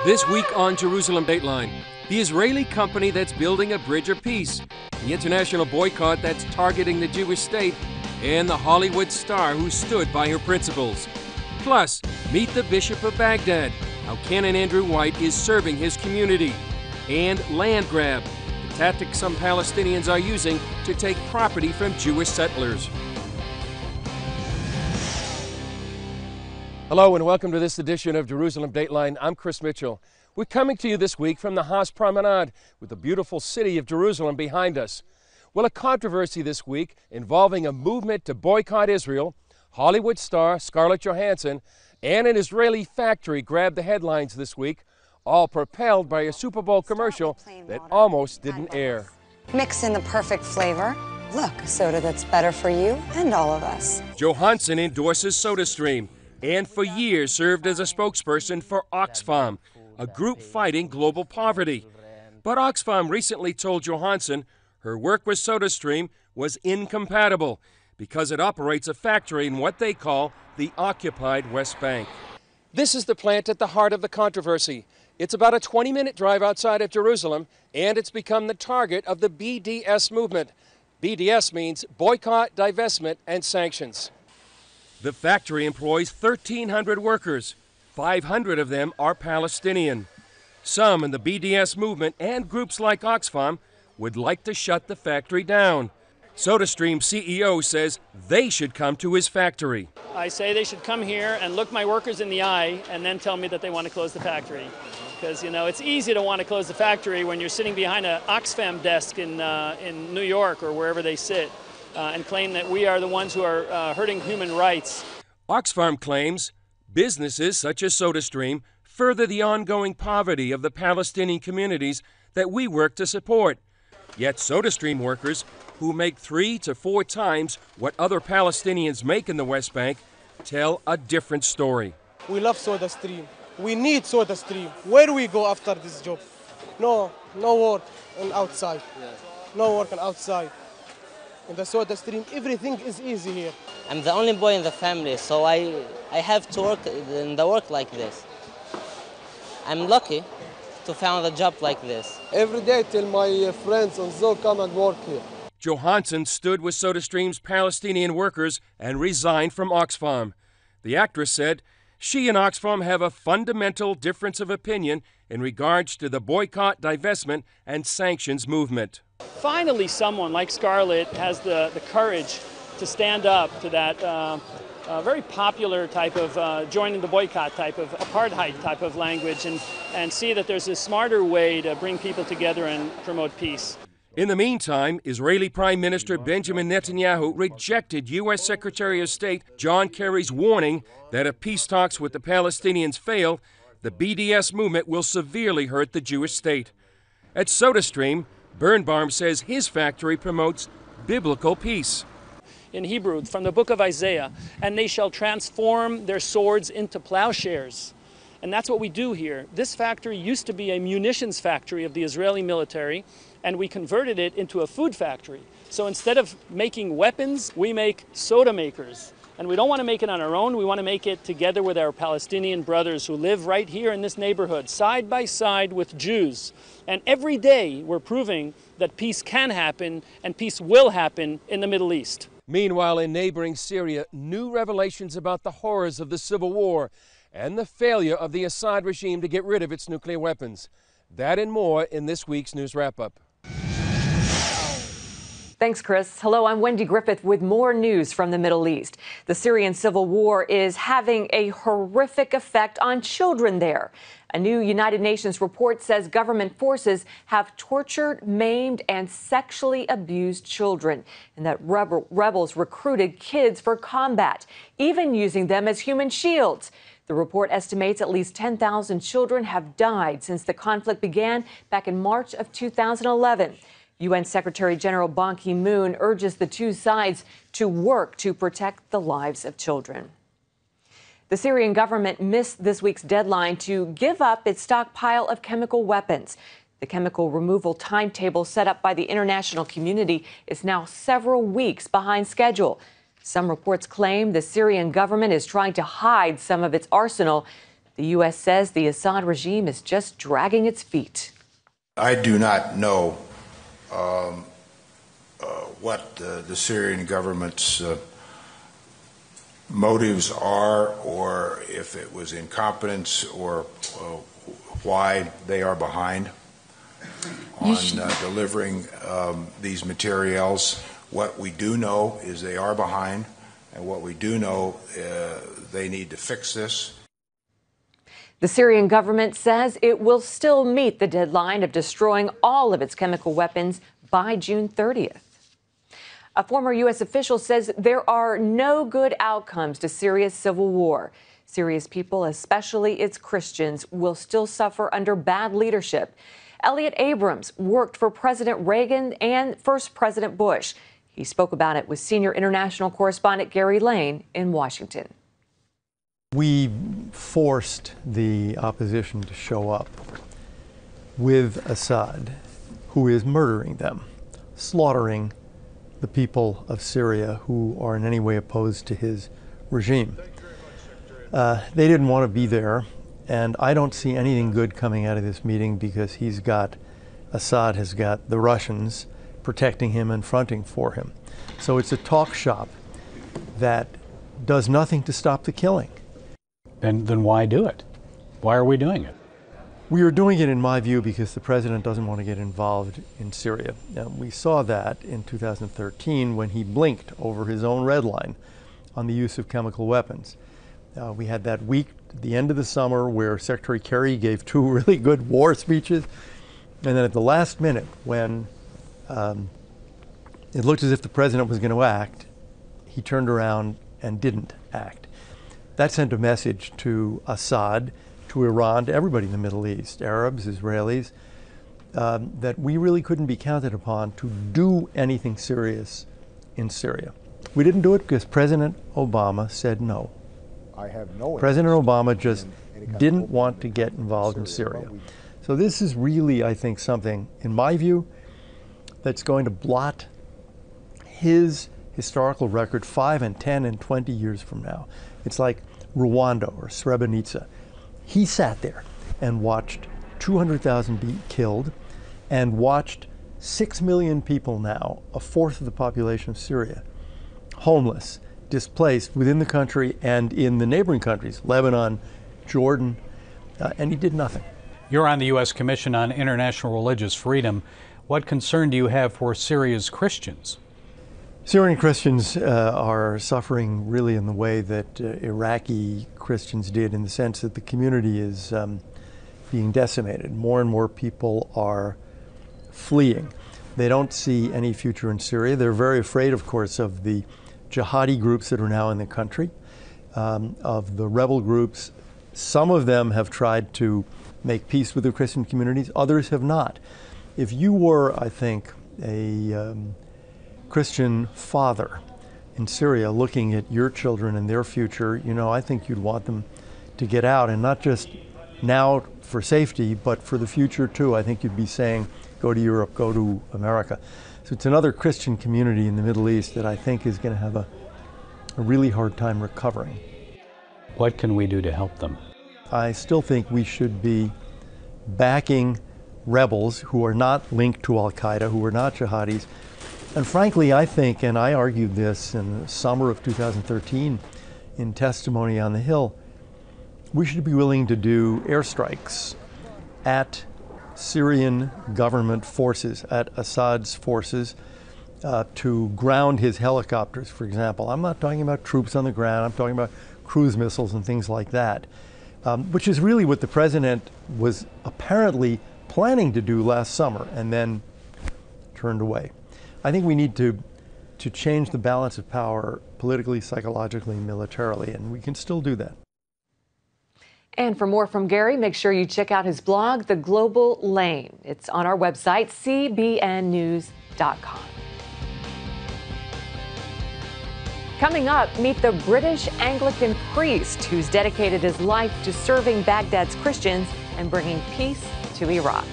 This week on Jerusalem Dateline, the Israeli company that's building a bridge of peace, the international boycott that's targeting the Jewish state, and the Hollywood star who stood by her principles. Plus, meet the Bishop of Baghdad, how Canon Andrew White is serving his community, and land grab, the tactic some Palestinians are using to take property from Jewish settlers. Hello and welcome to this edition of Jerusalem Dateline. I'm Chris Mitchell. We're coming to you this week from the Haas Promenade with the beautiful city of Jerusalem behind us. Well, a controversy this week involving a movement to boycott Israel, Hollywood star Scarlett Johansson, and an Israeli factory grabbed the headlines this week, all propelled by a Super Bowl commercial that almost didn't air. Mix in the perfect flavor. Look, a soda that's better for you and all of us. Johansson endorses SodaStream and for years served as a spokesperson for Oxfam, a group fighting global poverty. But Oxfam recently told Johansson her work with SodaStream was incompatible because it operates a factory in what they call the occupied West Bank. This is the plant at the heart of the controversy. It's about a 20-minute drive outside of Jerusalem, and it's become the target of the BDS movement. BDS means boycott, divestment, and sanctions. The factory employs 1,300 workers. 500 of them are Palestinian. Some in the BDS movement and groups like Oxfam would like to shut the factory down. SodaStream CEO says they should come to his factory. I say they should come here and look my workers in the eye and then tell me that they want to close the factory. Because, you know, it's easy to want to close the factory when you're sitting behind an Oxfam desk in New York or wherever they sit. And claim that we are the ones who are hurting human rights. Oxfam claims businesses such as SodaStream further the ongoing poverty of the Palestinian communities that we work to support. Yet SodaStream workers, who make 3 to 4 times what other Palestinians make in the West Bank, tell a different story. We love SodaStream. We need SodaStream. Where do we go after this job? No work on outside. No work on outside. In the SodaStream, everything is easy here. I'm the only boy in the family, so I have to work in the work like this. I'm lucky to find a job like this. Every day I tell my friends and so come and work here. Johansson stood with SodaStream's Palestinian workers and resigned from Oxfam. The actress said she and Oxfam have a fundamental difference of opinion in regards to the boycott, divestment, and sanctions movement. Finally, someone like Scarlett has the courage to stand up to that very popular type of joining the boycott type of apartheid type of language and see that there's a smarter way to bring people together and promote peace. In the meantime, Israeli Prime Minister Benjamin Netanyahu rejected U.S. Secretary of State John Kerry's warning that if peace talks with the Palestinians fail, the BDS movement will severely hurt the Jewish state. At SodaStream, Birnbaum says his factory promotes biblical peace. In Hebrew, from the book of Isaiah, and they shall transform their swords into plowshares. And that's what we do here. This factory used to be a munitions factory of the Israeli military, and we converted it into a food factory. So instead of making weapons, we make soda makers. And we don't want to make it on our own. We want to make it together with our Palestinian brothers who live right here in this neighborhood, side by side with Jews. And every day we're proving that peace can happen and peace will happen in the Middle East. Meanwhile, in neighboring Syria, new revelations about the horrors of the civil war and the failure of the Assad regime to get rid of its nuclear weapons. That and more in this week's News Wrap-Up. Thanks, Chris. Hello, I'm Wendy Griffith with more news from the Middle East. The Syrian civil war is having a horrific effect on children there. A new United Nations report says government forces have tortured, maimed, and sexually abused children, and that rebels recruited kids for combat, even using them as human shields. The report estimates at least 10,000 children have died since the conflict began back in March of 2011. UN Secretary General Ban Ki-moon urges the two sides to work to protect the lives of children. The Syrian government missed this week's deadline to give up its stockpile of chemical weapons. The chemical removal timetable set up by the international community is now several weeks behind schedule. Some reports claim the Syrian government is trying to hide some of its arsenal. The U.S. says the Assad regime is just dragging its feet. I do not know what the Syrian government's motives are, or if it was incompetence, or why they are behind on delivering these materials. What we do know is they are behind, and what we do know, they need to fix this. The Syrian government says it will still meet the deadline of destroying all of its chemical weapons by June 30th. A former U.S. official says there are no good outcomes to Syria's civil war. Syria's people, especially its Christians, will still suffer under bad leadership. Elliot Abrams worked for President Reagan and First President Bush. He spoke about it with senior international correspondent Gary Lane in Washington. We forced the opposition to show up with Assad, who is murdering them, slaughtering the people of Syria who are in any way opposed to his regime. They didn't want to be there, and I don't see anything good coming out of this meeting because Assad has got the Russians protecting him and fronting for him. So it's a talk shop that does nothing to stop the killing. Then why do it? Why are we doing it? We are doing it, in my view, because the president doesn't want to get involved in Syria. Now, we saw that in 2013 when he blinked over his own red line on the use of chemical weapons. We had that week at the end of the summer where Secretary Kerry gave 2 really good war speeches, and then at the last minute, when it looked as if the president was going to act, he turned around and didn't act. That sent a message to Assad, to Iran, to everybody in the Middle East, Arabs, Israelis, that we really couldn't be counted upon to do anything serious in Syria. We didn't do it because President Obama said no. President Obama just didn't want to get involved in Syria. So this is really, I think, something, in my view, that's going to blot his historical record 5 and 10 and 20 years from now. It's like Rwanda or Srebrenica. He sat there and watched 200,000 be killed and watched 6 million people now, a fourth of the population of Syria, homeless, displaced within the country and in the neighboring countries, Lebanon, Jordan, and he did nothing. You're on the U.S. Commission on International Religious Freedom. What concern do you have for Syria's Christians? Syrian Christians are suffering really in the way that Iraqi Christians did, in the sense that the community is being decimated. More and more people are fleeing. They don't see any future in Syria. They're very afraid, of course, of the jihadi groups that are now in the country, of the rebel groups. Some of them have tried to make peace with the Christian communities, others have not. If you were, I think, a Christian father in Syria looking at your children and their future, I think you'd want them to get out, and not just now for safety, but for the future too. I think you'd be saying, go to Europe, go to America. So it's another Christian community in the Middle East that I think is going to have a really hard time recovering. What can we do to help them? I still think we should be backing rebels who are not linked to Al-Qaeda, who are not jihadis. And frankly, I think, and I argued this in the summer of 2013 in testimony on the Hill, we should be willing to do airstrikes at Syrian government forces, at Assad's forces, to ground his helicopters, for example. I'm not talking about troops on the ground, I'm talking about cruise missiles and things like that, which is really what the president was apparently planning to do last summer and then turned away. I think we need to change the balance of power politically, psychologically, militarily, and we can still do that. And for more from Gary, make sure you check out his blog, The Global Lane. It's on our website, cbnnews.com. Coming up, meet the British Anglican priest who's dedicated his life to serving Baghdad's Christians and bringing peace to Iraq.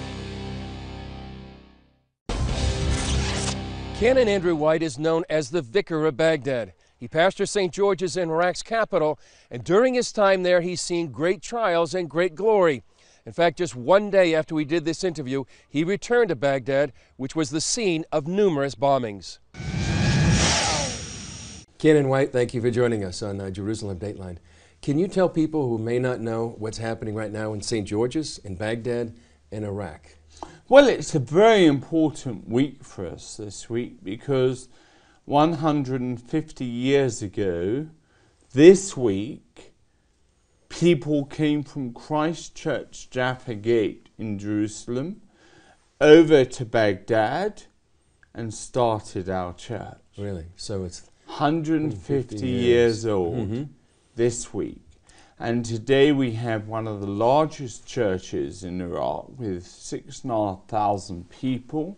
Canon Andrew White is known as the Vicar of Baghdad. He pastors St. George's in Iraq's capital, and during his time there, he's seen great trials and great glory. In fact, just one day after we did this interview, he returned to Baghdad, which was the scene of numerous bombings. Canon White, thank you for joining us on Jerusalem Dateline. Can you tell people who may not know what's happening right now in St. George's, in Baghdad, in Iraq? Well, it's a very important week for us this week because 150 years ago, this week, people came from Christ Church, Jaffa Gate in Jerusalem, over to Baghdad and started our church. Really? So it's 150 years old this week. And today we have one of the largest churches in Iraq with 6,500 people.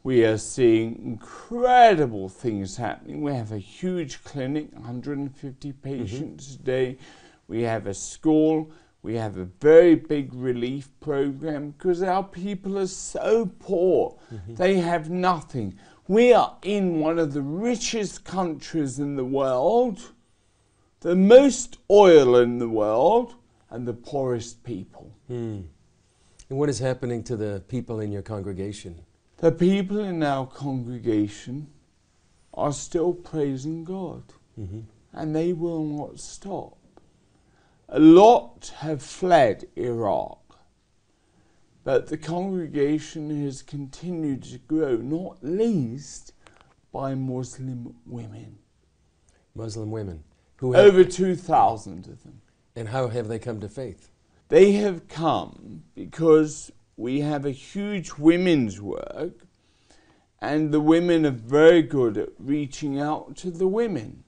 We are seeing incredible things happening. We have a huge clinic, 150 patients a day. We have a school. We have a very big relief program because our people are so poor. They have nothing. We are in one of the richest countries in the world, the most oil in the world, and the poorest people. And what is happening to the people in your congregation? The people in our congregation are still praising God, and they will not stop. A lot have fled Iraq, but the congregation has continued to grow, not least by Muslim women. Muslim women? Over 2,000 of them. And how have they come to faith? They have come because we have a huge women's work, and the women are very good at reaching out to the women.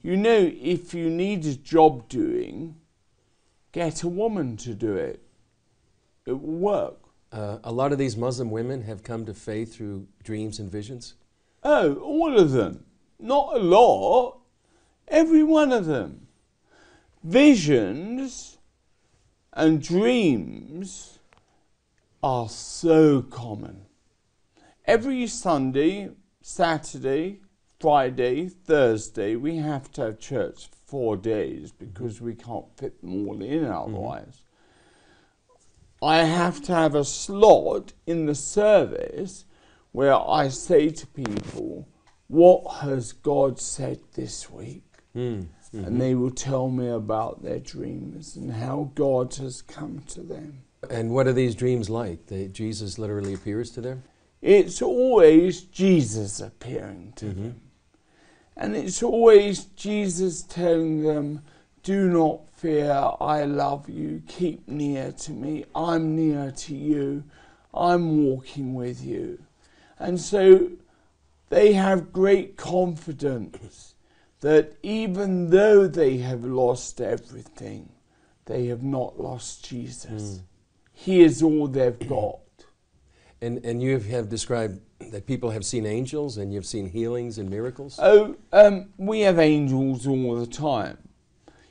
You know, if you need a job doing, get a woman to do it. It will work. A lot of these Muslim women have come to faith through dreams and visions? Oh, all of them. Not a lot. Every one of them. Visions and dreams are so common. Every Sunday, Saturday, Friday, Thursday, we have to have church for 4 days because we can't fit them all in otherwise. I have to have a slot in the service where I say to people, what has God said this week? And they will tell me about their dreams and how God has come to them. And what are these dreams like? Jesus literally appears to them? It's always Jesus appearing to them. And it's always Jesus telling them, do not fear, I love you, keep near to me, I'm near to you, I'm walking with you. And so they have great confidence that even though they have lost everything, they have not lost Jesus. He is all they've got. And you have described that people have seen angels and you've seen healings and miracles? Oh, we have angels all the time.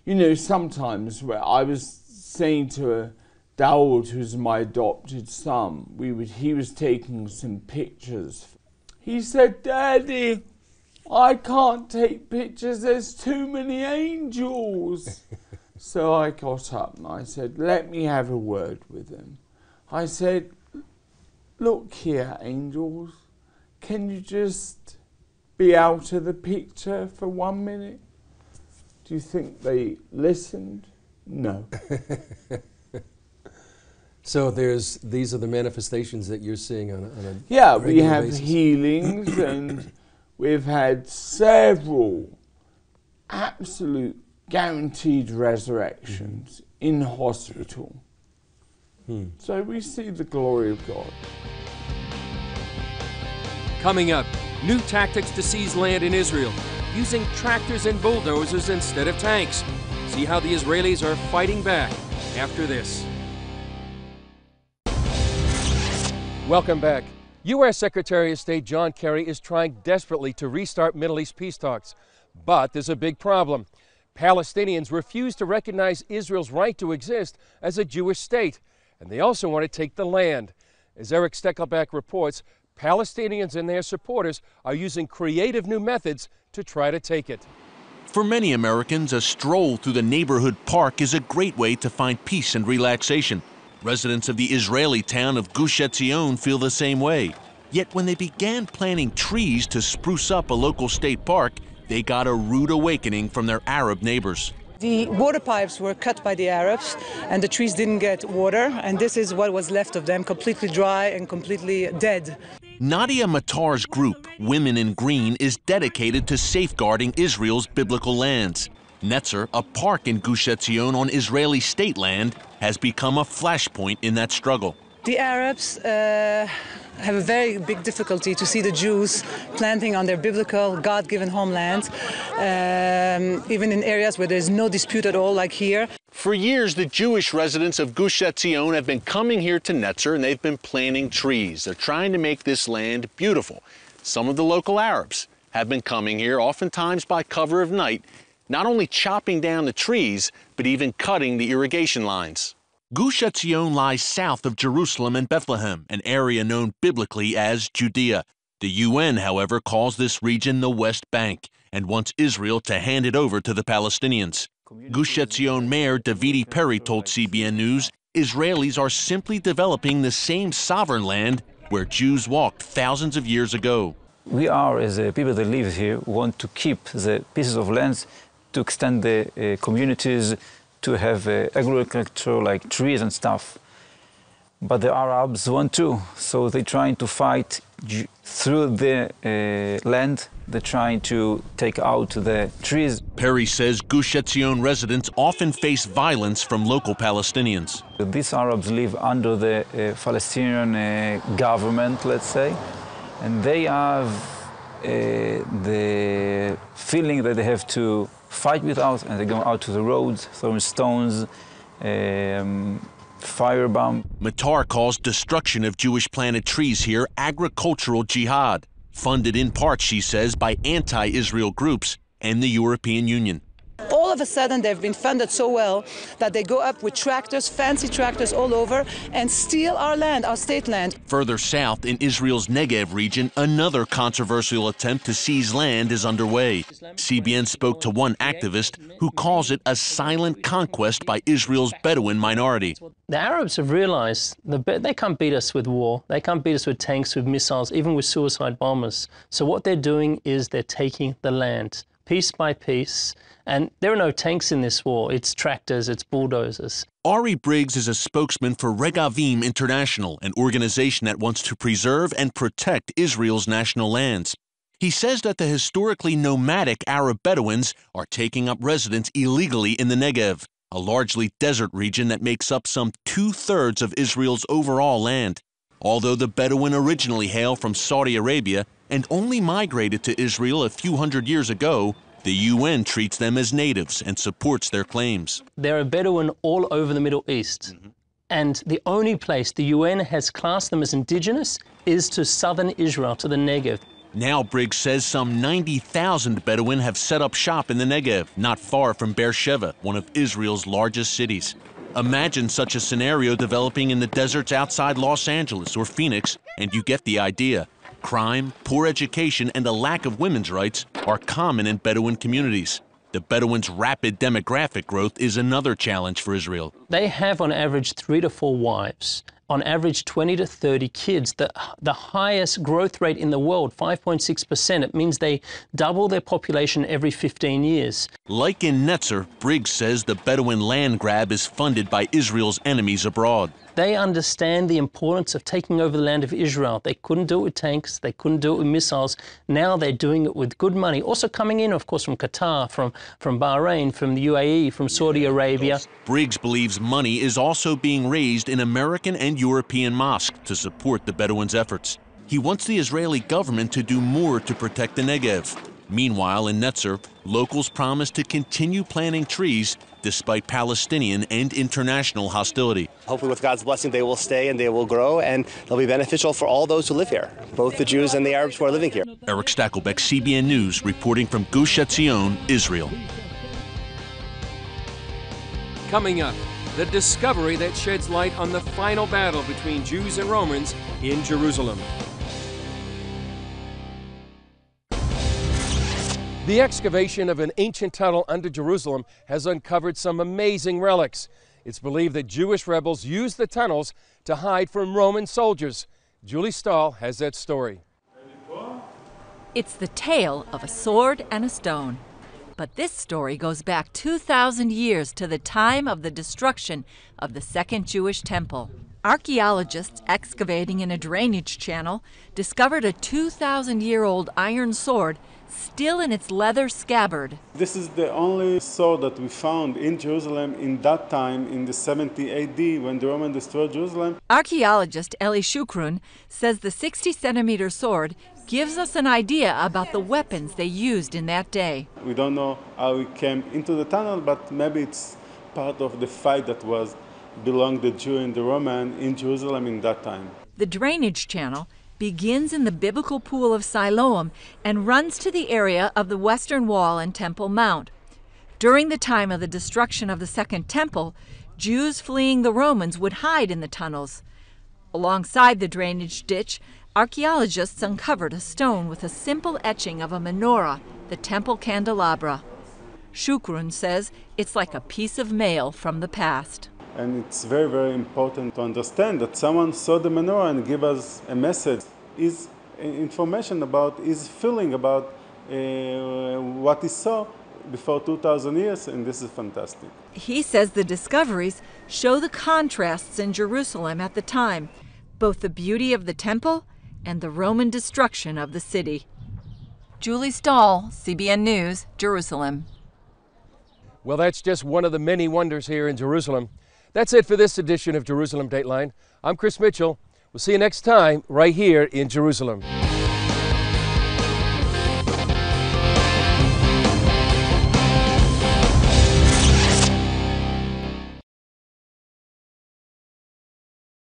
You know, sometimes where I was saying to Dawood, who's my adopted son, he was taking some pictures. He said, Daddy, I can't take pictures, there's too many angels. So I got up and I said, let me have a word with him. I said, look here, angels, can you just be out of the picture for 1 minute? Do you think they listened? No. So these are the manifestations that you're seeing on a yeah, we have basis. healings and we've had several absolute guaranteed resurrections in hospital. So we see the glory of God. Coming up, new tactics to seize land in Israel, using tractors and bulldozers instead of tanks. See how the Israelis are fighting back after this. Welcome back. U.S. Secretary of State John Kerry is trying desperately to restart Middle East peace talks. But there's a big problem. Palestinians refuse to recognize Israel's right to exist as a Jewish state, and they also want to take the land. As Eric Steckelbach reports, Palestinians and their supporters are using creative new methods to try to take it. For many Americans, a stroll through the neighborhood park is a great way to find peace and relaxation. Residents of the Israeli town of Gush Etzion feel the same way. Yet when they began planting trees to spruce up a local state park, they got a rude awakening from their Arab neighbors. The water pipes were cut by the Arabs, and the trees didn't get water, and this is what was left of them, completely dry and completely dead. Nadia Matar's group, Women in Green, is dedicated to safeguarding Israel's biblical lands. Netzer, a park in Gush Etzion on Israeli state land, has become a flashpoint in that struggle. The Arabs have a very big difficulty to see the Jews planting on their biblical, God-given homeland, even in areas where there's no dispute at all, like here. For years, the Jewish residents of Gush Etzion have been coming here to Netzer, and they've been planting trees. They're trying to make this land beautiful. Some of the local Arabs have been coming here, oftentimes by cover of night, not only chopping down the trees, but even cutting the irrigation lines. Gush Etzion lies south of Jerusalem and Bethlehem, an area known biblically as Judea. The UN, however, calls this region the West Bank and wants Israel to hand it over to the Palestinians. Gush Etzion Mayor Davidi Perry told CBN News Israelis are simply developing the same sovereign land where Jews walked thousands of years ago. We are, as people that live here, want to keep the pieces of land, to extend the communities, to have agriculture like trees and stuff. But the Arabs want to, so they're trying to fight through the land. They're trying to take out the trees. Perry says Gush Etzion residents often face violence from local Palestinians. These Arabs live under the Palestinian government, let's say, and they have the feeling that they have to fight with us, and they go out to the roads, throwing stones, firebomb. Matar calls destruction of Jewish planted trees here agricultural jihad, funded in part, she says, by anti-Israel groups and the European Union. All of a sudden, they've been funded so well that they go up with tractors, fancy tractors all over, and steal our land, our state land. Further south in Israel's Negev region, another controversial attempt to seize land is underway. CBN spoke to one activist who calls it a silent conquest by Israel's Bedouin minority. The Arabs have realized that they can't beat us with war. They can't beat us with tanks, with missiles, even with suicide bombers. So what they're doing is they're taking the land piece by piece. And there are no tanks in this war. It's tractors, it's bulldozers. Ari Briggs is a spokesman for Regavim International, an organization that wants to preserve and protect Israel's national lands. He says that the historically nomadic Arab Bedouins are taking up residence illegally in the Negev, a largely desert region that makes up some 2/3 of Israel's overall land. Although the Bedouin originally hail from Saudi Arabia and only migrated to Israel a few hundred years ago, the UN treats them as natives and supports their claims. There are Bedouin all over the Middle East. And the only place the UN has classed them as indigenous is to southern Israel, to the Negev. Now, Briggs says some 90,000 Bedouin have set up shop in the Negev, not far from Beersheba, one of Israel's largest cities. Imagine such a scenario developing in the deserts outside Los Angeles or Phoenix, and you get the idea. Crime, poor education, and a lack of women's rights are common in Bedouin communities. The Bedouins' rapid demographic growth is another challenge for Israel. They have on average 3 to 4 wives, on average 20 to 30 kids, the highest growth rate in the world, 5.6%. It means they double their population every 15 years. Like in Netzer, Briggs says the Bedouin land grab is funded by Israel's enemies abroad. They understand the importance of taking over the land of Israel. They couldn't do it with tanks. They couldn't do it with missiles. Now they're doing it with good money. Also coming in, of course, from Qatar, from Bahrain, from the UAE, from Saudi Arabia. Briggs believes money is also being raised in American and European mosques to support the Bedouins' efforts. He wants the Israeli government to do more to protect the Negev. Meanwhile, in Netzer, locals promise to continue planting trees despite Palestinian and international hostility. Hopefully with God's blessing they will stay and they will grow and they'll be beneficial for all those who live here, both the Jews and the Arabs who are living here. Eric Stackelbeck, CBN News, reporting from Gush Etzion, Israel. Coming up, the discovery that sheds light on the final battle between Jews and Romans in Jerusalem. The excavation of an ancient tunnel under Jerusalem has uncovered some amazing relics. It's believed that Jewish rebels used the tunnels to hide from Roman soldiers. Julie Stahl has that story. It's the tale of a sword and a stone. But this story goes back 2,000 years to the time of the destruction of the Second Jewish Temple. Archaeologists excavating in a drainage channel discovered a 2,000-year-old iron sword still in its leather scabbard. This is the only sword that we found in Jerusalem in that time, in the 70 AD, when the Romans destroyed Jerusalem. Archaeologist Eli Shukrun says the 60-centimeter sword gives us an idea about the weapons they used in that day. We don't know how it came into the tunnel, but maybe it's part of the fight that was belonged the Jew and the Roman in Jerusalem in that time. The drainage channel begins in the biblical pool of Siloam and runs to the area of the Western Wall and Temple Mount. During the time of the destruction of the Second Temple, Jews fleeing the Romans would hide in the tunnels. Alongside the drainage ditch, archaeologists uncovered a stone with a simple etching of a menorah, the temple candelabra. Shukrun says it's like a piece of mail from the past. And it's very, very important to understand that someone saw the menorah and give us a message, is information about, is feeling about what he saw before 2,000 years, and this is fantastic. He says the discoveries show the contrasts in Jerusalem at the time, both the beauty of the temple and the Roman destruction of the city. Julie Stahl, CBN News, Jerusalem. Well, that's just one of the many wonders here in Jerusalem. That's it for this edition of Jerusalem Dateline. I'm Chris Mitchell. We'll see you next time right here in Jerusalem.